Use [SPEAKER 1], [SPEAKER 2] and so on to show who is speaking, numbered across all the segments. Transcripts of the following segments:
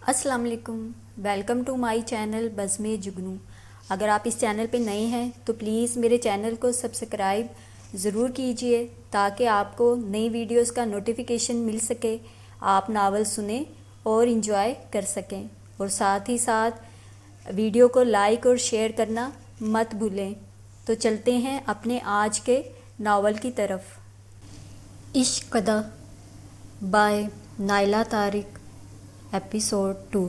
[SPEAKER 1] السلام علیکم، welcome to my channel بزم جگنو۔ اگر آپ اس چینل پہ نئے ہیں تو پلیز میرے چینل کو سبسکرائب ضرور کیجئے تاکہ آپ کو نئی ویڈیوز کا نوٹیفیکیشن مل سکے، آپ ناول سنیں اور انجوائے کر سکیں، اور ساتھ ہی ساتھ ویڈیو کو لائک اور شیئر کرنا مت بھولیں۔ تو چلتے ہیں اپنے آج کے ناول کی طرف۔ عشق قدح بائے نائلہ طارق، ایپیسوڈ 2۔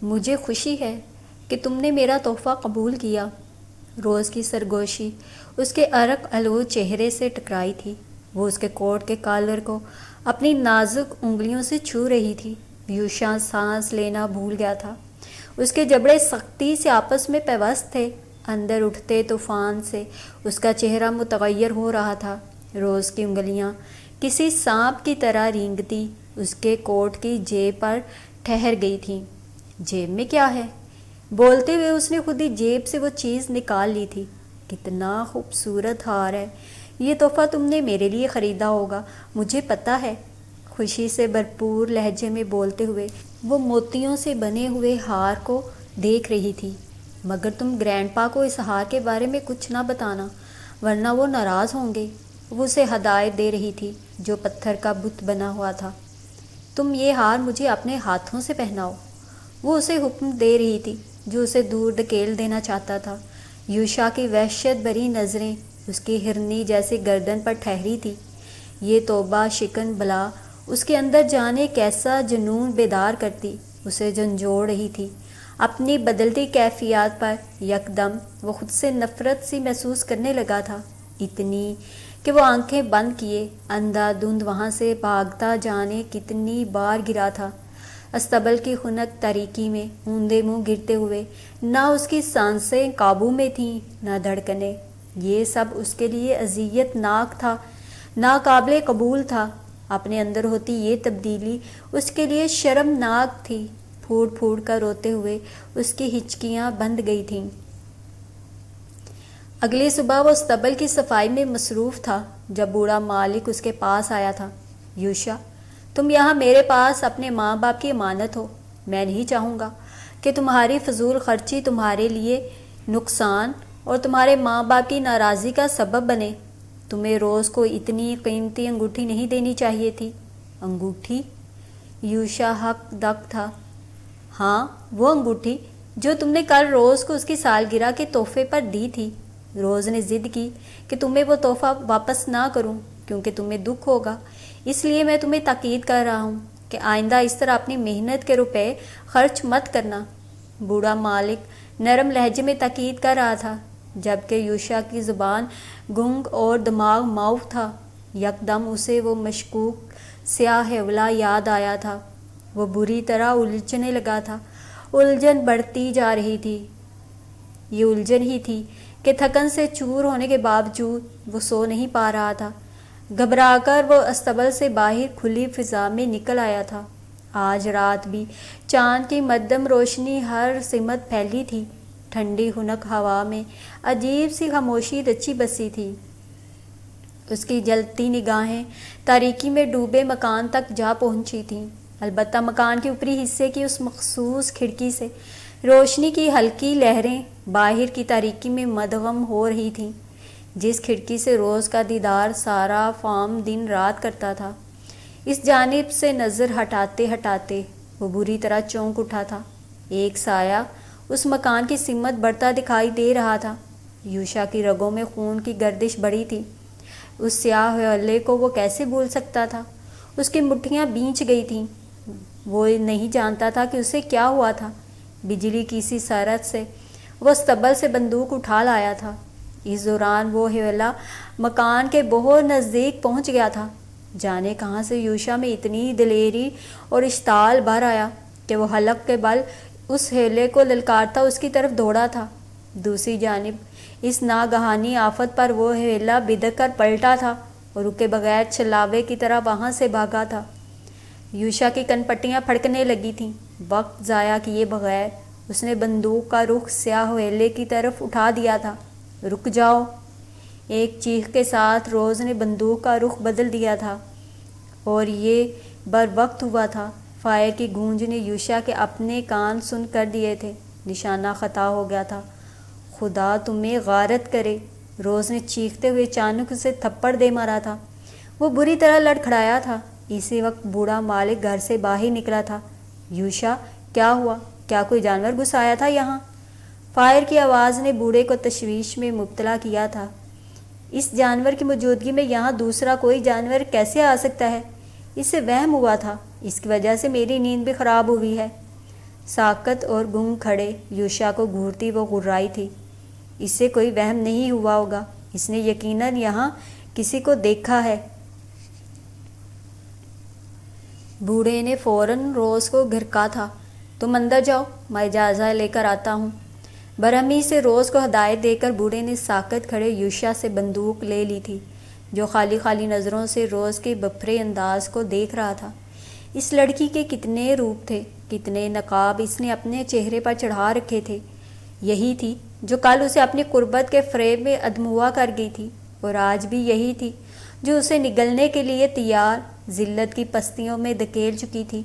[SPEAKER 1] مجھے خوشی ہے کہ تم نے میرا تحفہ قبول کیا۔ روز کی سرگوشی اس کے ارق آلود چہرے سے ٹکرائی تھی۔ وہ اس کے کوٹ کے کالر کو اپنی نازک انگلیوں سے چھو رہی تھی۔ یوشا سانس لینا بھول گیا تھا۔ اس کے جبڑے سختی سے آپس میں پیوست تھے۔ اندر اٹھتے طوفان سے اس کا چہرہ متغیر ہو رہا تھا۔ روز کی انگلیاں کسی سانپ کی طرح رینگتی اس کے کوٹ کی جیب پر ٹھہر گئی تھیں۔ جیب میں کیا ہے؟ بولتے ہوئے اس نے خود ہی جیب سے وہ چیز نکال لی تھی۔ کتنا خوبصورت ہار ہے، یہ تحفہ تم نے میرے لیے خریدا ہوگا، مجھے پتہ ہے۔ خوشی سے بھرپور لہجے میں بولتے ہوئے وہ موتیوں سے بنے ہوئے ہار کو دیکھ رہی تھی۔ مگر تم گرینڈ پا کو اس ہار کے بارے میں کچھ نہ بتانا، ورنہ وہ ناراض ہوں گے۔ وہ اسے ہدایت دے رہی تھی جو پتھر کا بت بنا ہوا تھا۔ تم یہ ہار مجھے اپنے ہاتھوں سے پہناؤ، وہ اسے حکم دے رہی تھی جو اسے دور دھکیل دینا چاہتا تھا۔ یوشا کی وحشت بھری نظریں اس کی ہرنی جیسی گردن پر ٹھہری تھی۔ یہ توبہ شکن بلا اس کے اندر جانے کیسا جنون بیدار کرتی اسے جھنجھوڑ رہی تھی۔ اپنی بدلتی کیفیات پر یکدم وہ خود سے نفرت سی محسوس کرنے لگا تھا، اتنی کہ وہ آنکھیں بند کیے اندھا دھند وہاں سے بھاگتا جانے کتنی بار گرا تھا۔ استبل کی خنک تاریکی میں اوندے منہ گرتے ہوئے نہ اس کی سانسیں قابو میں تھیں نہ دھڑکنیں۔ یہ سب اس کے لیے اذیت ناک تھا، ناقابل قبول تھا۔ اپنے اندر ہوتی یہ تبدیلی اس کے لیے شرمناک تھی۔ پھوٹ پھوٹ کر روتے ہوئے اس کی ہچکیاں بند گئی تھیں۔ اگلی صبح وہ استبل کی صفائی میں مصروف تھا جب بوڑھا مالک اس کے پاس آیا تھا۔ یوشا، تم یہاں میرے پاس اپنے ماں باپ کی امانت ہو۔ میں نہیں چاہوں گا کہ تمہاری فضول خرچی تمہارے لیے نقصان اور تمہارے ماں باپ کی ناراضی کا سبب بنے۔ تمہیں روز کو اتنی قیمتی انگوٹھی نہیں دینی چاہیے تھی۔ انگوٹھی؟ یوشا حق دق تھا۔ ہاں، وہ انگوٹھی جو تم نے کل روز کو اس کی سالگرہ کے تحفے پر دی تھی۔ روز نے ضد کی کہ تمہیں وہ تحفہ واپس نہ کروں کیونکہ تمہیں دکھ ہوگا، اس لیے میں تمہیں تاکید کر رہا ہوں کہ آئندہ اس طرح اپنی محنت کے روپے خرچ مت کرنا۔ بوڑھا مالک نرم لہجے میں تاکید کر رہا تھا جبکہ یوشا کی زبان گنگ اور دماغ معاف تھا۔ یکدم اسے وہ مشکوک سیاہ حولہ یاد آیا تھا۔ وہ بری طرح الجھنے لگا تھا۔ الجھن بڑھتی جا رہی تھی۔ یہ الجھن ہی تھی کہ تھکن سے چور ہونے کے باوجود وہ سو نہیں پا رہا تھا۔ گھبرا کر وہ استبل سے باہر کھلی فضا میں نکل آیا تھا۔ آج رات بھی چاند کی مدھم روشنی ہر سمت پھیلی تھی۔ ٹھنڈی خنک ہوا میں عجیب سی خاموشی رچی بسی تھی۔ اس کی جلتی نگاہیں تاریکی میں ڈوبے مکان تک جا پہنچی تھیں، البتہ مکان کے اوپری حصے کی اس مخصوص کھڑکی سے روشنی کی ہلکی لہریں باہر کی تاریکی میں مدغم ہو رہی تھیں، جس کھڑکی سے روز کا دیدار سارا فام دن رات کرتا تھا۔ اس جانب سے نظر ہٹاتے ہٹاتے وہ بری طرح چونک اٹھا تھا۔ ایک سایہ اس مکان کی سمت بڑھتا دکھائی دے رہا تھا۔ یوشا کی رگوں میں خون کی گردش بڑھی تھی۔ اس سیاہ حولے کو وہ کیسے بھول سکتا تھا؟ اس کی مٹھیاں بھینچ گئی تھیں۔ وہ نہیں جانتا تھا کہ اسے کیا ہوا تھا۔ بجلی کی سی سرعت سے وہ استبل سے بندوق اٹھا لایا تھا۔ اس دوران وہ حولہ مکان کے بہت نزدیک پہنچ گیا تھا۔ جانے کہاں سے یوشا میں اتنی دلیری اور اشتعال بھر آیا کہ وہ حلق کے بل اس حولے کو للکارتا اس کی طرف دوڑا تھا۔ دوسری جانب اس ناگہانی آفت پر وہ حولہ بدک کر پلٹا تھا اور رکے بغیر چھلاوے کی طرح وہاں سے بھاگا تھا۔ یوشا کی کن پٹیاں پھڑکنے لگی تھیں۔ وقت ضائع کیے بغیر اس نے بندوق کا رخ سیاہ حولے کی طرف اٹھا دیا تھا۔ رک جاؤ! ایک چیخ کے ساتھ روز نے بندوق کا رخ بدل دیا تھا اور یہ بر وقت ہوا تھا۔ فائر کی گونج نے یوشا کے اپنے کان سن کر دیے تھے۔ نشانہ خطا ہو گیا تھا۔ خدا تمہیں غارت کرے، روز نے چیختے ہوئے اچانک اسے تھپڑ دے مارا تھا۔ وہ بری طرح لڑکھڑایا تھا۔ اسی وقت بوڑھا مالک گھر سے باہر نکلا تھا۔ یوشا، کیا ہوا؟ کیا کوئی جانور گھس آیا تھا یہاں؟ فائر کی آواز نے بوڑھے کو تشویش میں مبتلا کیا تھا۔ اس جانور کی موجودگی میں یہاں دوسرا کوئی جانور کیسے آ سکتا ہے؟ اسے وہم ہوا تھا، اس کی وجہ سے میری نیند بھی خراب ہوئی ہے۔ ساکت اور گنگ کھڑے یوشا کو گھورتی وہ غرائی تھی۔ اس سے کوئی وہم نہیں ہوا ہوگا، اس نے یقیناً یہاں کسی کو دیکھا ہے۔ بوڑھے نے فوراً روز کو گھرکا تھا۔ تم اندر جاؤ، میں اجازت لے کر آتا ہوں۔ برہمی سے روز کو ہدایت دے کر بوڑھے نے ساکت کھڑے یوشا سے بندوق لے لی تھی، جو خالی خالی نظروں سے روز کے بپھرے انداز کو دیکھ رہا تھا۔ اس لڑکی کے کتنے روپ تھے، کتنے نقاب اس نے اپنے چہرے پر چڑھا رکھے تھے۔ یہی تھی جو کل اسے اپنی قربت کے فریب میں ادموا کر گئی تھی، اور آج بھی یہی تھی جو اسے نگلنے کے لیے تیار ذلت کی پستیوں میں دھکیل چکی تھی۔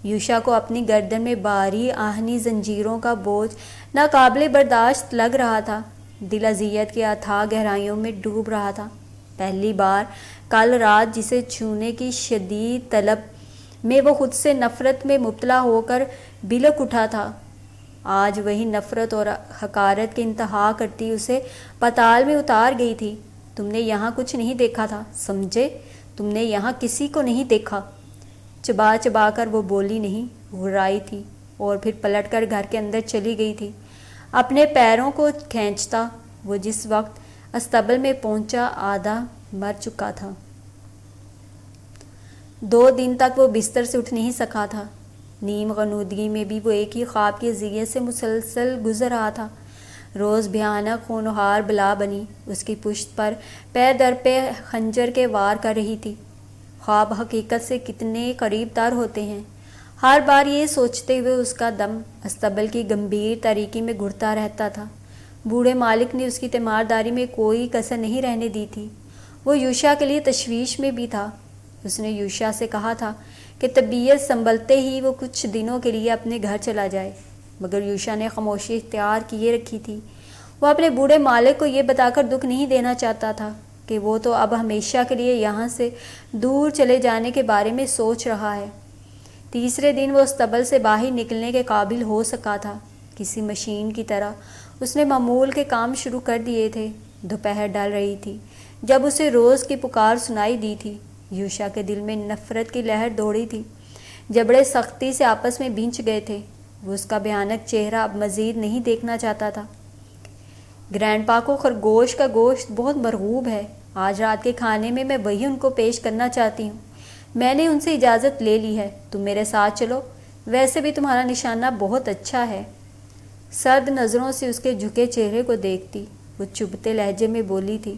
[SPEAKER 1] یوشا کو اپنی گردن میں بھاری آہنی زنجیروں کا بوجھ ناقابل برداشت لگ رہا تھا۔ دل اذیت کی اتھاہ گہرائیوں میں ڈوب رہا تھا۔ پہلی بار کل رات جسے چھونے کی شدید طلب میں وہ خود سے نفرت میں مبتلا ہو کر بلک اٹھا تھا، آج وہی نفرت اور حقارت کی انتہا کرتی اسے پتال میں اتار گئی تھی۔ تم نے یہاں کچھ نہیں دیکھا تھا، سمجھے؟ تم نے یہاں کسی کو نہیں دیکھا۔ چبا چبا کر وہ بولی نہیں، غرائی تھی اور پھر پلٹ کر گھر کے اندر چلی گئی تھی۔ اپنے پیروں کو کھینچتا وہ جس وقت استبل میں پہنچا آدھا مر چکا تھا۔ 2 دن تک وہ بستر سے اٹھ نہیں سکا تھا۔ نیم غنودگی میں بھی وہ ایک ہی خواب کی اذیت سے مسلسل گزر رہا تھا۔ روز بھیانک خونخوار بلا بنی اس کی پشت پر پے در پہ خنجر کے وار کر رہی تھی۔ خواب حقیقت سے کتنے قریب تر ہوتے ہیں۔ ہر بار یہ سوچتے ہوئے اس کا دم استبل کی گمبھیر تاریکی میں گھڑتا رہتا تھا۔ بوڑھے مالک نے اس کی تیمارداری میں کوئی کسر نہیں رہنے دی تھی۔ وہ یوشا کے لیے تشویش میں بھی تھا۔ اس نے یوشا سے کہا تھا کہ طبیعت سنبھلتے ہی وہ کچھ دنوں کے لیے اپنے گھر چلا جائے، مگر یوشا نے خاموشی اختیار کیے رکھی تھی۔ وہ اپنے بوڑھے مالک کو یہ بتا کر دکھ نہیں دینا چاہتا تھا کہ وہ تو اب ہمیشہ کے لیے یہاں سے دور چلے جانے کے بارے میں سوچ رہا ہے۔ تیسرے دن وہ استبل سے باہر نکلنے کے قابل ہو سکا تھا۔ کسی مشین کی طرح اس نے معمول کے کام شروع کر دیے تھے۔ دوپہر ڈل رہی تھی جب اسے روز کی پکار سنائی دی تھی۔ یوشا کے دل میں نفرت کی لہر دوڑی تھی، جبڑے سختی سے آپس میں بھنچ گئے تھے۔ وہ اس کا بھیانک چہرہ اب مزید نہیں دیکھنا چاہتا تھا۔ گرینڈ پا کو خرگوش کا گوشت بہت مرغوب ہے، آج رات کے کھانے میں وہی ان کو پیش کرنا چاہتی ہوں۔ میں نے ان سے اجازت لے لی ہے، تم میرے ساتھ چلو، ویسے بھی تمہارا نشانہ بہت اچھا ہے۔ سرد نظروں سے اس کے جھکے چہرے کو دیکھتی وہ چبھتے لہجے میں بولی تھی،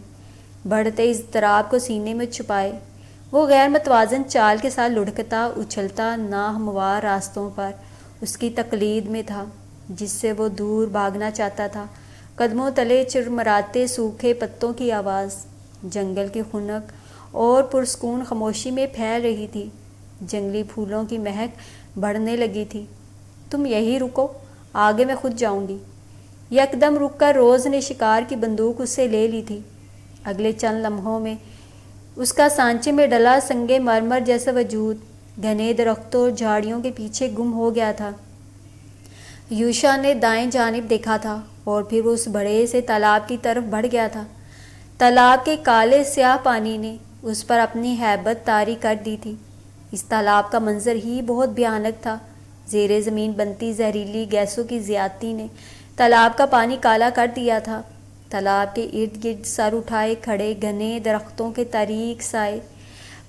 [SPEAKER 1] بڑھتے اضطراب کو سینے میں چھپائے وہ غیر متوازن چال کے ساتھ لڑکتا اچھلتا ناہموار راستوں پر اس کی تقلید میں تھا، جس سے وہ دور بھاگنا چاہتا تھا۔ قدموں تلے چرمراتے سوکھے پتوں کی آواز جنگل کی خنک اور پرسکون خاموشی میں پھیل رہی تھی۔ جنگلی پھولوں کی مہک بڑھنے لگی تھی۔ تم یہی رکو، آگے میں خود جاؤں گی۔ یکدم رک کر روز نے شکار کی بندوق اس سے لے لی تھی۔ اگلے چند لمحوں میں اس کا سانچے میں ڈلا سنگے مرمر جیسا وجود گھنے درختوں اور جھاڑیوں کے پیچھے گم ہو گیا تھا۔ یوشا نے دائیں جانب دیکھا تھا اور پھر وہ اس بڑے سے تالاب کی طرف بڑھ گیا تھا۔ تالاب کے کالے سیاہ پانی نے اس پر اپنی ہیبت طاری کر دی تھی۔ اس تالاب کا منظر ہی بہت بھیانک تھا۔ زیر زمین بنتی زہریلی گیسوں کی زیادتی نے تالاب کا پانی کالا کر دیا تھا۔ تالاب کے ارد گرد سر اٹھائے کھڑے گھنے درختوں کے تاریک سائے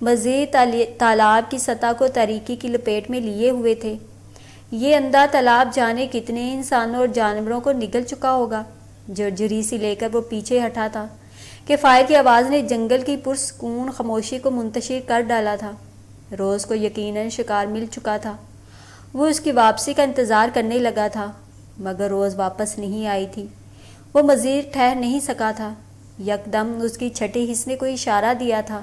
[SPEAKER 1] مزید تالاب کی سطح کو تاریکی کی لپیٹ میں لیے ہوئے تھے۔ یہ اندھا تالاب جانے کتنے انسانوں اور جانوروں کو نگل چکا ہوگا۔ جرجری سی لے کر وہ پیچھے ہٹا تھا کہ فائر کی آواز نے جنگل کی پرسکون خاموشی کو منتشر کر ڈالا تھا۔ روز کو یقیناً شکار مل چکا تھا۔ وہ اس کی واپسی کا انتظار کرنے لگا تھا، مگر روز واپس نہیں آئی تھی۔ وہ مزید ٹھہر نہیں سکا تھا۔ یکدم اس کی چھٹے حصے نے کوئی اشارہ دیا تھا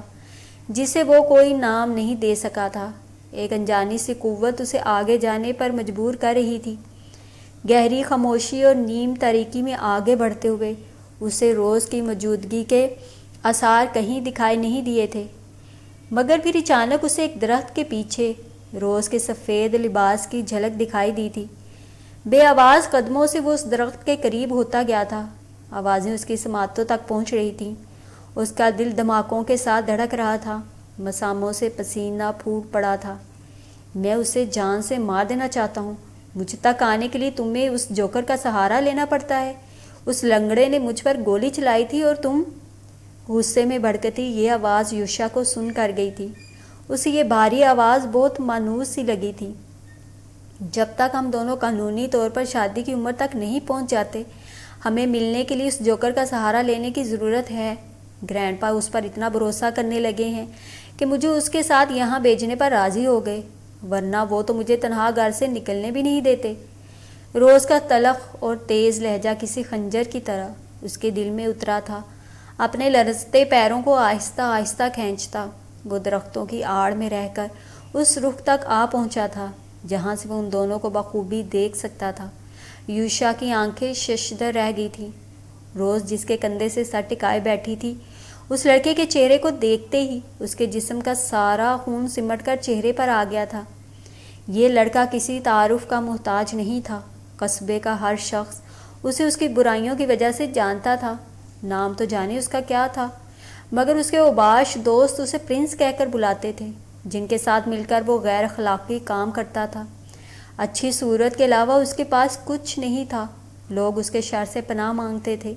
[SPEAKER 1] جسے وہ کوئی نام نہیں دے سکا تھا۔ ایک انجانی سی قوت اسے آگے جانے پر مجبور کر رہی تھی۔ گہری خاموشی اور نیم تاریکی میں آگے بڑھتے ہوئے اسے روز کی موجودگی کے آثار کہیں دکھائی نہیں دیے تھے، مگر پھر اچانک اسے ایک درخت کے پیچھے روز کے سفید لباس کی جھلک دکھائی دی تھی۔ بے آواز قدموں سے وہ اس درخت کے قریب ہوتا گیا تھا۔ آوازیں اس کی سماعتوں تک پہنچ رہی تھیں۔ اس کا دل دھماکوں کے ساتھ دھڑک رہا تھا، مساموں سے پسینہ پھوٹ پڑا تھا۔ میں اسے جان سے مار دینا چاہتا ہوں۔ مجھ تک آنے کے لیے تمہیں اس جوکر کا سہارا لینا پڑتا ہے۔ اس لنگڑے نے مجھ پر گولی چلائی تھی اور تم… غصے میں بھڑکتی یہ آواز یوشا کو سن کر گئی تھی۔ اسے یہ بھاری آواز بہت مانوس سی لگی تھی۔ جب تک ہم دونوں قانونی طور پر شادی کی عمر تک نہیں پہنچ جاتے، ہمیں ملنے کے لیے اس جوکر کا سہارا لینے کی ضرورت ہے۔ گرینڈ پا اس پر اتنا بھروسہ کرنے لگے ہیں کہ مجھے اس کے ساتھ یہاں بھیجنے پر راضی ہو گئے، ورنہ وہ تو مجھے تنہا گھر سے نکلنے بھی نہیں دیتے۔ روز کا تلخ اور تیز لہجہ کسی خنجر کی طرح اس کے دل میں اترا تھا۔ اپنے لرزتے پیروں کو آہستہ آہستہ کھینچتا وہ درختوں کی آڑ میں رہ کر اس رخ تک آ پہنچا تھا جہاں سے وہ ان دونوں کو بخوبی دیکھ سکتا تھا۔ یوشا کی آنکھیں ششدر رہ گئی تھیں۔ روز جس کے کندھے سے سر ٹکائے بیٹھی تھی، اس لڑکے کے چہرے کو دیکھتے ہی اس کے جسم کا سارا خون سمٹ کر چہرے پر آ گیا تھا۔ یہ لڑکا کسی تعارف کا محتاج نہیں تھا۔ قصبے کا ہر شخص اسے اس کی برائیوں کی وجہ سے جانتا تھا۔ نام تو جانے اس کا کیا تھا، مگر اس کے اوباش دوست اسے پرنس کہہ کر بلاتے تھے، جن کے ساتھ مل کر وہ غیر اخلاقی کام کرتا تھا۔ اچھی صورت کے علاوہ اس کے پاس کچھ نہیں تھا۔ لوگ اس کے شر سے پناہ مانگتے تھے۔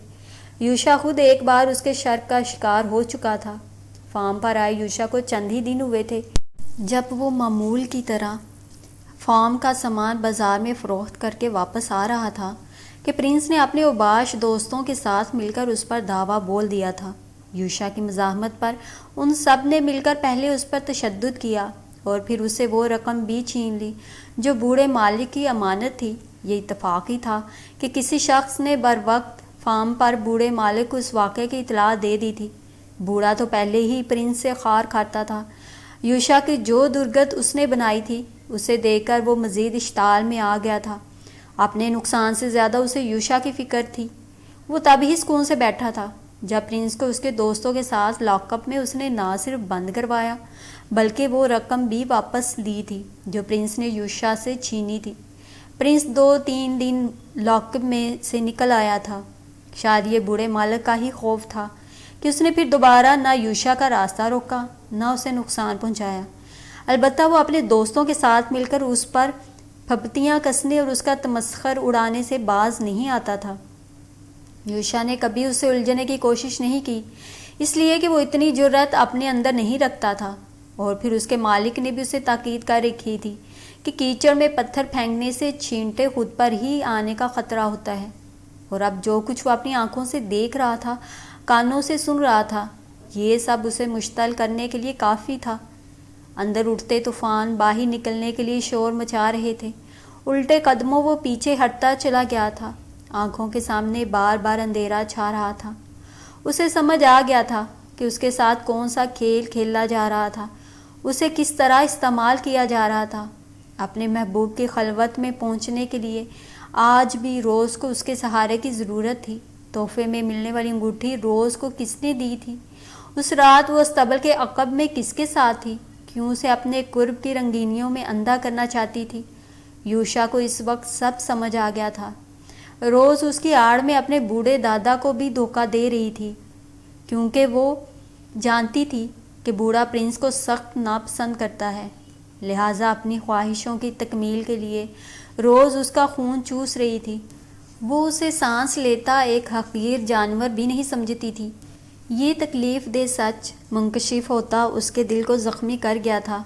[SPEAKER 1] یوشا خود ایک بار اس کے شر کا شکار ہو چکا تھا۔ فارم پر آئے یوشا کو چند ہی دن ہوئے تھے جب وہ معمول کی طرح فارم کا سامان بازار میں فروخت کر کے واپس آ رہا تھا کہ پرنس نے اپنے اوباش دوستوں کے ساتھ مل کر اس پر دعویٰ بول دیا تھا۔ یوشا کی مزاحمت پر ان سب نے مل کر پہلے اس پر تشدد کیا اور پھر اسے وہ رقم بھی چھین لی جو بوڑھے مالک کی امانت تھی۔ یہ اتفاقی تھا کہ کسی شخص نے بروقت فارم پر بوڑھے مالک کو اس واقعے کی اطلاع دے دی تھی۔ بوڑھا تو پہلے ہی پرنس سے خار کھاتا تھا۔ یوشا کی جو درگت اس نے بنائی تھی اسے دیکھ کر وہ مزید اشتعال میں آ گیا تھا۔ اپنے نقصان سے زیادہ اسے یوشا کی فکر تھی۔ وہ تب ہی سکون سے بیٹھا تھا جب پرنس کو اس کے دوستوں کے ساتھ لاک اپ میں اس نے نہ صرف بند کروایا بلکہ وہ رقم بھی واپس لی تھی جو پرنس نے یوشا سے چھینی تھی۔ پرنس 2-3 دن لاک اپ میں سے نکل آیا تھا۔ شاید یہ بوڑھے مالک کا ہی خوف تھا کہ اس نے پھر دوبارہ نہ یوشا کا راستہ روکا نہ اسے نقصان پہنچایا۔ البتہ وہ اپنے دوستوں کے ساتھ مل کر اس پر پھپتیاں کسنے اور اس کا تمسخر اڑانے سے باز نہیں آتا تھا۔ یوشا نے کبھی اسے الجھنے کی کوشش نہیں کی، اس لیے کہ وہ اتنی جرأت اپنے اندر نہیں رکھتا تھا، اور پھر اس کے مالک نے بھی اسے تاکید کر رکھی تھی کہ کیچڑ میں پتھر پھینکنے سے چھینٹے خود پر ہی آنے کا خطرہ ہوتا ہے۔ اور اب جو کچھ وہ اپنی آنکھوں سے دیکھ رہا تھا، کانوں سے سن رہا تھا، یہ سب اسے مشتعل کرنے کے لیے کافی تھا۔ اندر اٹھتے طوفان باہر نکلنے کے لیے شور مچا رہے تھے۔ الٹے قدموں وہ پیچھے ہٹتا چلا گیا تھا۔ آنکھوں کے سامنے بار بار اندھیرا چھا رہا تھا۔ اسے سمجھ آ گیا تھا کہ اس کے ساتھ کون سا کھیل کھیلا جا رہا تھا، اسے کس طرح استعمال کیا جا رہا تھا۔ اپنے محبوب کی خلوت میں پہنچنے کے لیے آج بھی روز کو اس کے سہارے کی ضرورت تھی۔ تحفے میں ملنے والی انگوٹھی روز کو کس نے دی تھی؟ اس رات وہ استبل کے عقب میں کس کے ساتھ تھی؟ کیوں اسے اپنے قرب کی رنگینیوں میں اندھا کرنا چاہتی تھی؟ یوشا کو اس وقت سب سمجھ آ گیا تھا۔ روز اس کی آڑ میں اپنے بوڑھے دادا کو بھی دھوکہ دے رہی تھی، کیونکہ وہ جانتی تھی کہ بوڑھا پرنس کو سخت ناپسند کرتا ہے، لہٰذا اپنی خواہشوں کی تکمیل کے لیے روز اس کا خون چوس رہی تھی۔ وہ اسے سانس لیتا ایک حقیر جانور بھی نہیں سمجھتی تھی۔ یہ تکلیف دہ سچ منکشف ہوتا اس کے دل کو زخمی کر گیا تھا۔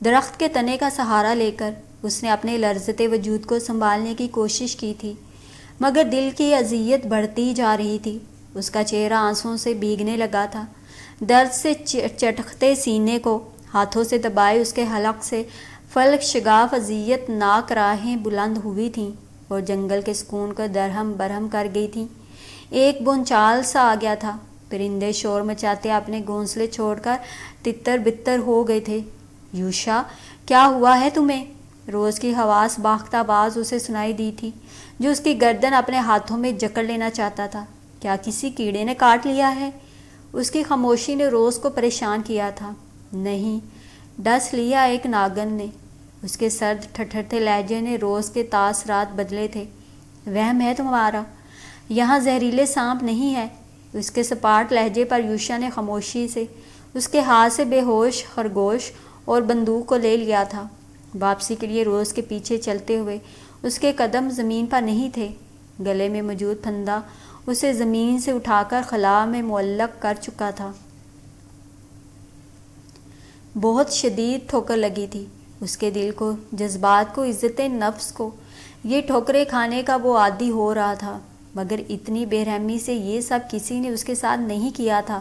[SPEAKER 1] درخت کے تنے کا سہارا لے کر اس نے اپنے لرزتے وجود کو سنبھالنے کی کوشش کی تھی، مگر دل کی اذیت بڑھتی جا رہی تھی۔ اس کا چہرہ آنسوؤں سے بھیگنے لگا تھا۔ درد سے چٹکتے سینے کو ہاتھوں سے دبائے اس کے حلق سے فلک شگاف اذیت ناک راہیں بلند ہوئی تھیں اور جنگل کے سکون کو درہم برہم کر گئی تھیں۔ ایک بونچال سا آ گیا تھا۔ پرندے شور مچاتے اپنے گھونسلے چھوڑ کر تتر بتر ہو گئے تھے۔ یوشا، کیا ہوا ہے تمہیں؟ روز کی حواس باختہ آواز اسے سنائی دی تھی، جو اس کی گردن اپنے ہاتھوں میں جکڑ لینا چاہتا تھا۔ کیا کسی کیڑے نے کاٹ لیا ہے؟ اس کی خاموشی نے روز کو پریشان کیا تھا۔ نہیں، ڈس لیا ایک ناگن نے۔ اس کے سرد ٹھٹھرتے لہجے نے روز کے تاثرات بدلے تھے۔ وہم ہے تمہارا، یہاں زہریلے سانپ نہیں ہے۔ اس کے سپاٹ لہجے پر یوشا نے خاموشی سے اس کے ہاتھ سے بے ہوش خرگوش اور بندوق کو لے لیا تھا۔ واپسی کے لیے روز کے پیچھے چلتے ہوئے اس کے قدم زمین پر نہیں تھے۔ گلے میں موجود پھندا اسے زمین سے اٹھا کر خلا میں معلق کر چکا تھا۔ بہت شدید ٹھوکر لگی تھی اس کے دل کو، جذبات کو، عزت نفس کو۔ یہ ٹھوکریں کھانے کا وہ عادی ہو رہا تھا، مگر اتنی بے رحمی سے یہ سب کسی نے اس کے ساتھ نہیں کیا تھا۔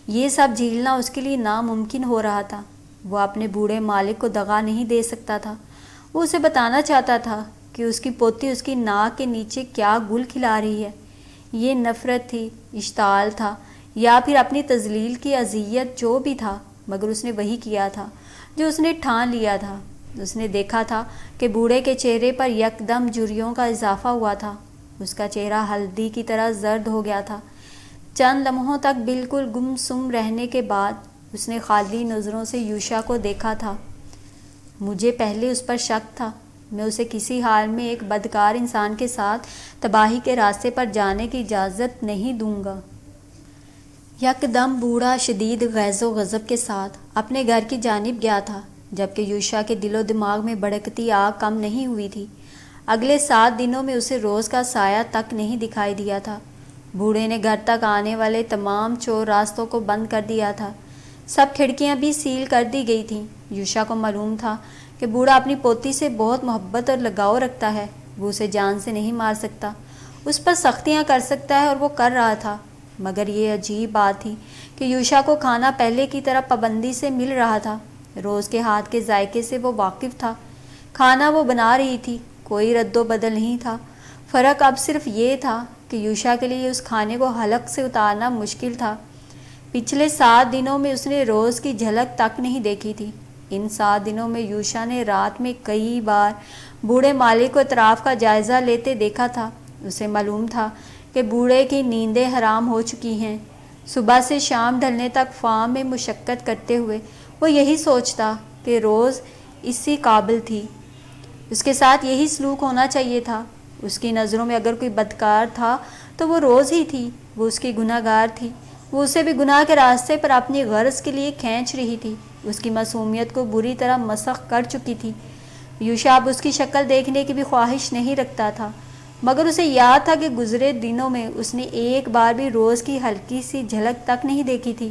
[SPEAKER 1] یہ سب جھیلنا اس کے لیے ناممکن ہو رہا تھا۔ وہ اپنے بوڑھے مالک کو دغا نہیں دے سکتا تھا۔ وہ اسے بتانا چاہتا تھا کہ اس کی پوتی اس کی ناک کے نیچے کیا گل کھلا رہی ہے۔ یہ نفرت تھی، اشتعال تھا، یا پھر اپنی تذلیل کی اذیت، جو بھی تھا، مگر اس نے وہی کیا تھا جو اس نے ٹھان لیا تھا۔ اس نے دیکھا تھا کہ بوڑھے کے چہرے پر یکدم جھریوں کا اضافہ ہوا تھا۔ اس کا چہرہ ہلدی کی طرح زرد ہو گیا تھا۔ چند لمحوں تک بالکل گم سم رہنے کے بعد اس نے خالی نظروں سے یوشا کو دیکھا تھا۔ مجھے پہلے اس پر شک تھا۔ میں اسے کسی حال میں ایک بدکار انسان کے ساتھ تباہی کے راستے پر جانے کی اجازت نہیں دوں گا۔ یکدم بوڑھا شدید غیظ و غضب کے ساتھ اپنے گھر کی جانب گیا تھا، جبکہ یوشا کے دل و دماغ میں بھڑکتی آگ کم نہیں ہوئی تھی۔ اگلے 7 دنوں میں اسے روز کا سایہ تک نہیں دکھائی دیا تھا۔ بوڑھے نے گھر تک آنے والے تمام چور راستوں کو بند کر دیا تھا۔ سب کھڑکیاں بھی سیل کر دی گئی تھیں۔ یوشا کو معلوم تھا کہ بوڑھا اپنی پوتی سے بہت محبت اور لگاؤ رکھتا ہے۔ وہ اسے جان سے نہیں مار سکتا، اس پر سختیاں کر سکتا ہے، اور وہ کر رہا تھا۔ مگر یہ عجیب بات تھی کہ یوشا کو کھانا پہلے کی طرح پابندی سے مل رہا تھا۔ روز کے ہاتھ کے ذائقے سے وہ واقف تھا۔ کھانا وہ بنا رہی تھی، کوئی رد و بدل نہیں تھا۔ فرق اب صرف یہ تھا کہ یوشا کے لیے اس کھانے کو حلق سے اتارنا مشکل تھا۔ پچھلے 7 دنوں میں اس نے روز کی جھلک تک نہیں دیکھی تھی۔ ان 7 دنوں میں یوشا نے رات میں کئی بار بوڑھے مالک کو اطراف کا جائزہ لیتے دیکھا تھا۔ اسے معلوم تھا کہ بوڑھے کی نیندیں حرام ہو چکی ہیں۔ صبح سے شام ڈھلنے تک فارم میں مشقت کرتے ہوئے وہ یہی سوچتا کہ روز اسی قابل تھی، اس کے ساتھ یہی سلوک ہونا چاہیے تھا۔ اس کی نظروں میں اگر کوئی بدکار تھا تو وہ روز ہی تھی۔ وہ اس کی گناہ گار تھی۔ وہ اسے بھی گناہ کے راستے پر اپنی غرض کے لیے کھینچ رہی تھی۔ اس کی معصومیت کو بری طرح مسخ کر چکی تھی۔ یوشا اب اس کی شکل دیکھنے کی بھی خواہش نہیں رکھتا تھا، مگر اسے یاد تھا کہ گزرے دنوں میں اس نے ایک بار بھی روز کی ہلکی سی جھلک تک نہیں دیکھی تھی۔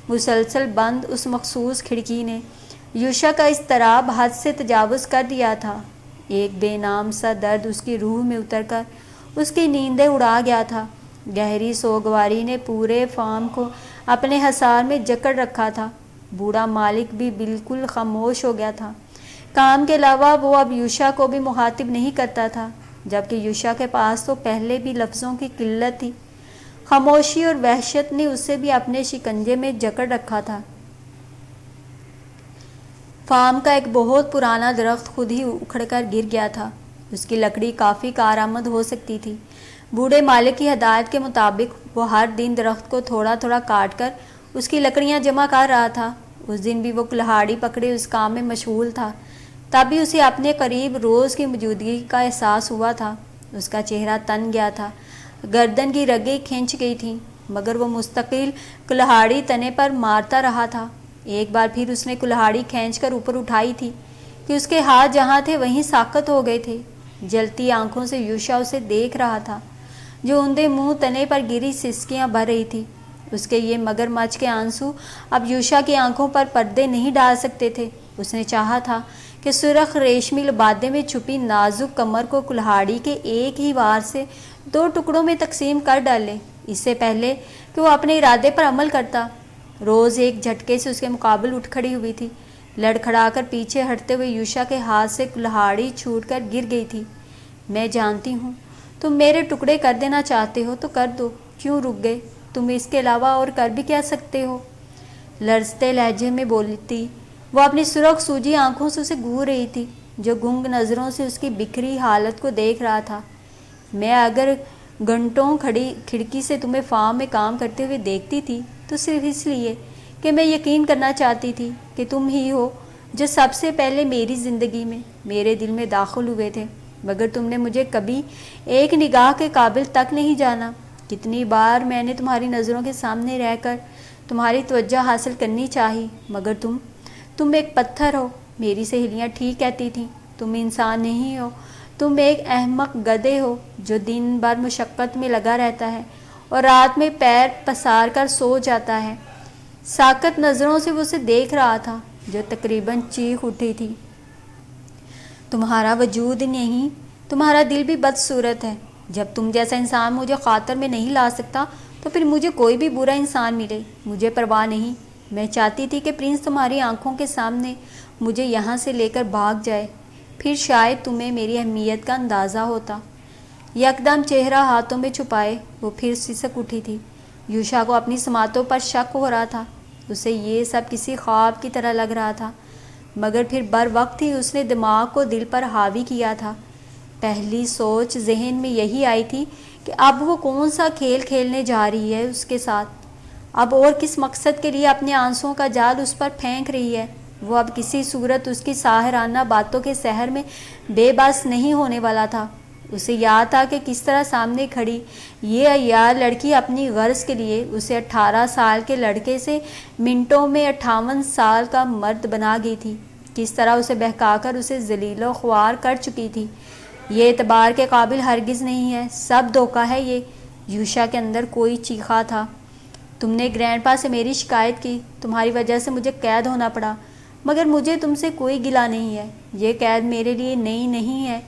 [SPEAKER 1] مسلسل بند اس مخصوص کھڑکی نے یوشا کا اضطراب حد سے تجاوز کر دیا تھا۔ ایک بے نام سا درد اس کی روح میں اتر کر اس کی نیندیں اڑا گیا تھا۔ گہری سوگواری نے پورے فارم کو اپنے حصار میں جکڑ رکھا تھا۔ بوڑھا مالک بھی بالکل خاموش ہو گیا تھا۔ کام کے علاوہ وہ اب یوشا کو بھی مخاطب نہیں کرتا تھا، جبکہ یوشا کے پاس تو پہلے بھی لفظوں کی قلت تھی۔ خاموشی اور وحشت نے اسے بھی اپنے شکنجے میں جکڑ رکھا تھا۔ فارم کا ایک بہت پرانا درخت خود ہی اکھڑ کر گر گیا تھا۔ اس کی لکڑی کافی کارآمد ہو سکتی تھی۔ بوڑھے مالک کی ہدایت کے مطابق وہ ہر دن درخت کو تھوڑا تھوڑا کاٹ کر اس کی لکڑیاں جمع کر رہا تھا۔ اس دن بھی وہ کلہاڑی پکڑے اس کام میں مشغول تھا۔ تب بھی اسے اپنے قریب روز کی موجودگی کا احساس ہوا تھا۔ اس کا چہرہ تن گیا تھا، گردن کی رگیں کھنچ گئی تھیں، مگر وہ مستقل کلہاڑی تنے پر مارتا رہا تھا۔ ایک بار پھر اس نے کلہاڑی کھینچ کر اوپر اٹھائی تھی کہ اس کے ہاتھ جہاں تھے وہیں ساکت ہو گئے تھے۔ جلتی آنکھوں سے یوشا اسے دیکھ رہا تھا، جو اندھے منہ تنے پر گری سسکیاں بھر رہی تھی۔ اس کے یہ مگر مچھ کے آنسو اب یوشا کی آنکھوں پر پردے نہیں ڈال سکتے تھے۔ اس نے چاہا تھا کہ سرخ ریشمی لبادے میں چھپی نازک کمر کو کلہاڑی کے ایک ہی وار سے 2 ٹکڑوں میں تقسیم کر ڈالے، اس سے پہلے کہ وہ اپنے ارادے پر عمل کرتا۔ روز ایک جھٹکے سے اس کے مقابل اٹھ کھڑی ہوئی تھی۔ لڑکھڑا کر پیچھے ہٹتے ہوئے یوشا کے ہاتھ سے کلہاڑی چھوٹ کر گر گئی تھی۔ میں جانتی ہوں تم میرے ٹکڑے کر دینا چاہتے ہو تو کر دو، کیوں رک گئے؟ تم اس کے علاوہ اور کر بھی کیا سکتے ہو؟ لرزتے لہجے میں بولتی وہ اپنی سرخ سوجی آنکھوں سے اسے گھور رہی تھی، جو گنگ نظروں سے اس کی بکھری حالت کو دیکھ رہا تھا۔ میں اگر گھنٹوں کھڑکی سے تمہیں فارم میں کام کرتے ہوئے دیکھتی تھی تو صرف اس لیے کہ میں یقین کرنا چاہتی تھی کہ تم ہی ہو جو سب سے پہلے میری زندگی میں، میرے دل میں داخل ہوئے تھے، مگر تم نے مجھے کبھی ایک نگاہ کے قابل تک نہیں جانا۔ کتنی بار میں نے تمہاری نظروں کے سامنے رہ کر تمہاری توجہ حاصل کرنی چاہی، مگر تم ایک پتھر ہو۔ میری سہیلیاں ٹھیک کہتی تھیں، تم انسان نہیں ہو، تم ایک احمق گدھے ہو جو دن بھر مشقت میں لگا رہتا ہے اور رات میں پیر پسار کر سو جاتا ہے۔ ساکت نظروں سے وہ اسے دیکھ رہا تھا، جو تقریباً چیخ اٹھی تھی۔ تمہارا وجود نہیں، تمہارا دل بھی بدصورت ہے۔ جب تم جیسا انسان مجھے خاطر میں نہیں لا سکتا تو پھر مجھے کوئی بھی برا انسان ملے، مجھے پرواہ نہیں۔ میں چاہتی تھی کہ پرنس تمہاری آنکھوں کے سامنے مجھے یہاں سے لے کر بھاگ جائے، پھر شاید تمہیں میری اہمیت کا اندازہ ہوتا۔ یکدم چہرہ ہاتھوں میں چھپائے وہ پھر سسک اٹھی تھی۔ یوشا کو اپنی سماعتوں پر شک ہو رہا تھا، اسے یہ سب کسی خواب کی طرح لگ رہا تھا، مگر پھر بر وقت ہی اس نے دماغ کو دل پر حاوی کیا تھا۔ پہلی سوچ ذہن میں یہی آئی تھی کہ اب وہ کون سا کھیل کھیلنے جا رہی ہے اس کے ساتھ، اب اور کس مقصد کے لیے اپنے آنسوؤں کا جال اس پر پھینک رہی ہے۔ وہ اب کسی صورت اس کی ساحرانہ باتوں کے سحر میں بے بس نہیں ہونے والا تھا۔ اسے یاد تھا کہ کس طرح سامنے کھڑی یہ عیار لڑکی اپنی غرض کے لیے اسے 18 سال کے لڑکے سے منٹوں میں 58 سال کا مرد بنا گئی تھی، کس طرح اسے بہکا کر اسے ذلیل و خوار کر چکی تھی۔ یہ اعتبار کے قابل ہرگز نہیں ہے، سب دھوکہ ہے یہ۔ یوشا کے اندر کوئی چیخا تھا۔ تم نے گرینڈ پا سے میری شکایت کی، تمہاری وجہ سے مجھے قید ہونا پڑا، مگر مجھے تم سے کوئی گلہ نہیں ہے۔ یہ قید میرے لیے نئی نہیں ہے،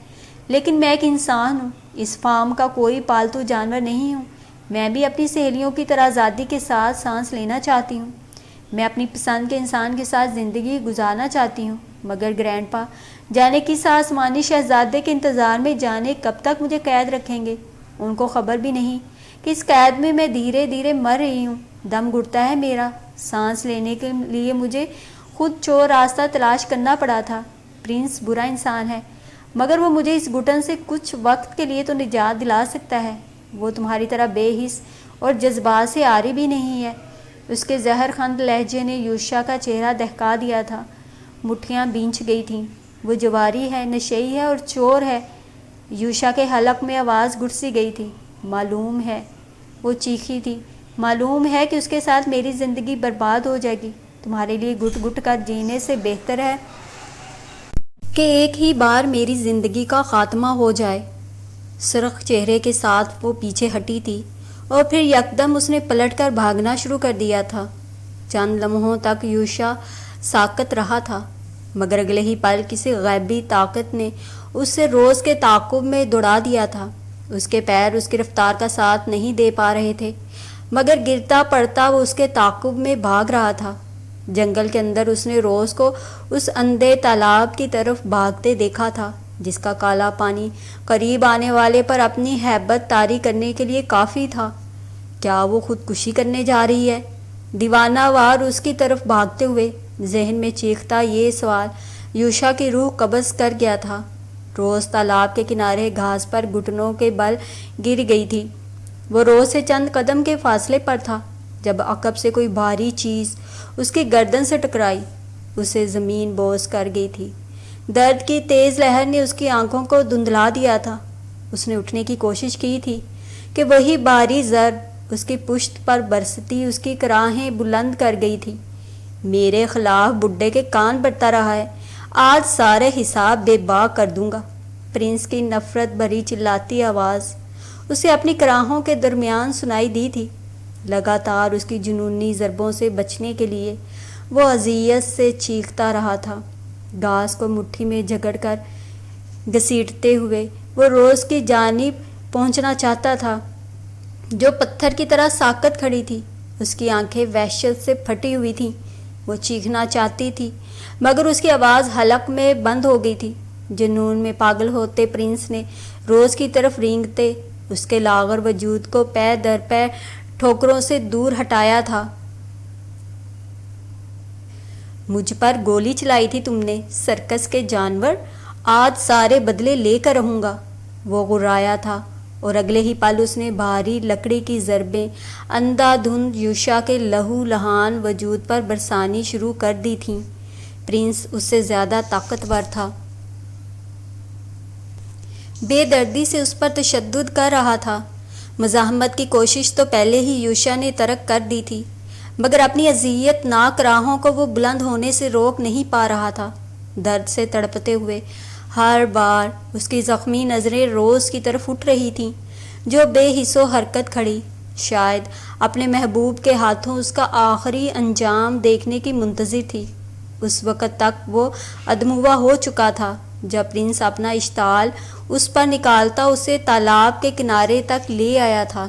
[SPEAKER 1] لیکن میں ایک انسان ہوں، اس فارم کا کوئی پالتو جانور نہیں ہوں۔ میں بھی اپنی سہیلیوں کی طرح آزادی کے ساتھ سانس لینا چاہتی ہوں، میں اپنی پسند کے انسان کے ساتھ زندگی گزارنا چاہتی ہوں، مگر گرینڈ پا جانے کس آسمانی شہزادے کے انتظار میں جانے کب تک مجھے قید رکھیں گے۔ ان کو خبر بھی نہیں کہ اس قید میں دھیرے دھیرے مر رہی ہوں، دم گھٹتا ہے میرا۔ سانس لینے کے لیے مجھے خود چور راستہ تلاش کرنا پڑا تھا۔ پرنس برا انسان ہے، مگر وہ مجھے اس گھٹن سے کچھ وقت کے لیے تو نجات دلا سکتا ہے۔ وہ تمہاری طرح بے حس اور جذبات سے عاری بھی نہیں ہے۔ اس کے زہر خند لہجے نے یوشا کا چہرہ دہکا دیا تھا، مٹھیاں بھینچ گئی تھیں۔ وہ جواری ہے، نشئی ہے اور چور ہے۔ یوشا کے حلق میں آواز گھٹ سی گئی تھی۔ معلوم ہے، وہ چیخی تھی، معلوم ہے کہ اس کے ساتھ میری زندگی برباد ہو جائے گی۔ تمہارے لیے گھٹ گھٹ کر جینے سے بہتر ہے کہ ایک ہی بار میری زندگی کا خاتمہ ہو جائے۔ سرخ چہرے کے ساتھ وہ پیچھے ہٹی تھی اور پھر یکدم اس نے پلٹ کر بھاگنا شروع کر دیا تھا۔ چند لمحوں تک یوشا ساکت رہا تھا، مگر اگلے ہی پل کسی غیبی طاقت نے اسے روز کے تعاقب میں دوڑا دیا تھا۔ اس کے پیر اس کی رفتار کا ساتھ نہیں دے پا رہے تھے، مگر گرتا پڑتا وہ اس کے تعاقب میں بھاگ رہا تھا۔ جنگل کے اندر اس نے روز کو اس اندھے تالاب کی طرف بھاگتے دیکھا تھا، جس کا کالا پانی قریب آنے والے پر اپنی ہیبت طاری کرنے کے لیے کافی تھا۔ کیا وہ خودکشی کرنے جا رہی ہے؟ دیوانہ وار اس کی طرف بھاگتے ہوئے ذہن میں چیختا یہ سوال یوشا کی روح قبض کر گیا تھا۔ روز تالاب کے کنارے گھاس پر گھٹنوں کے بل گر گئی تھی۔ وہ روز سے چند قدم کے فاصلے پر تھا جب عقب سے کوئی بھاری چیز اس کی گردن سے ٹکرائی، اسے زمین بوس کر گئی تھی۔ درد کی تیز لہر نے اس کی آنکھوں کو دھندلا دیا تھا۔ اس نے اٹھنے کی کوشش کی تھی کہ وہی بھاری ضرب اس کی پشت پر برستی اس کی کراہیں بلند کر گئی تھی۔ میرے خلاف بڈھے کے کان بھرتا رہا ہے، آج سارے حساب بے باک کر دوں گا۔ پرنس کی نفرت بھری چلاتی آواز اسے اپنی کراہوں کے درمیان سنائی دی تھی۔ لگاتار اس کی جنونی ضربوں سے بچنے کے لیے وہ اذیت سے چیختا رہا تھا۔ گھاس کو مٹھی میں جکڑ کر گھسیٹتے ہوئے وہ روز کی جانب پہنچنا چاہتا تھا، جو پتھر کی طرح ساکت کھڑی تھی۔ اس کی آنکھیں وحشت سے پھٹی ہوئی تھیں۔ وہ چیخنا چاہتی تھی، مگر اس کی آواز حلق میں بند ہو گئی تھی۔ جنون میں پاگل ہوتے پرنس نے روز کی طرف رینگتے اس کے لاغر وجود کو پے در پے ٹھوکروں سے دور ہٹایا تھا۔ مجھ پر گولی چلائی تھی تم نے سرکس کے جانور، آج سارے بدلے لے کر رہوں گا۔ وہ غرایا تھا اور اگلے ہی پل اس نے بھاری لکڑی کی ضربیں اندھا دھند یوشا کے لہو لہان وجود پر برسانی شروع کر دی تھیں۔ پرنس اس سے زیادہ طاقتور تھا، بے دردی سے اس پر تشدد کر رہا تھا۔ مزاحمت کی کوشش تو پہلے ہی یوشا نے ترک کر دی تھی، مگر اپنی اذیت ناک راہوں کو وہ بلند ہونے سے روک نہیں پا رہا تھا۔ درد سے تڑپتے ہوئے ہر بار اس کی زخمی نظریں روز کی طرف اٹھ رہی تھیں، جو بے حس و حرکت کھڑی، شاید اپنے محبوب کے ہاتھوں اس کا آخری انجام دیکھنے کی منتظر تھی۔ اس وقت تک وہ ادموا ہو چکا تھا جب پرنس اپنا اشتعال اس پر نکالتا اسے تالاب کے کنارے تک لے آیا تھا۔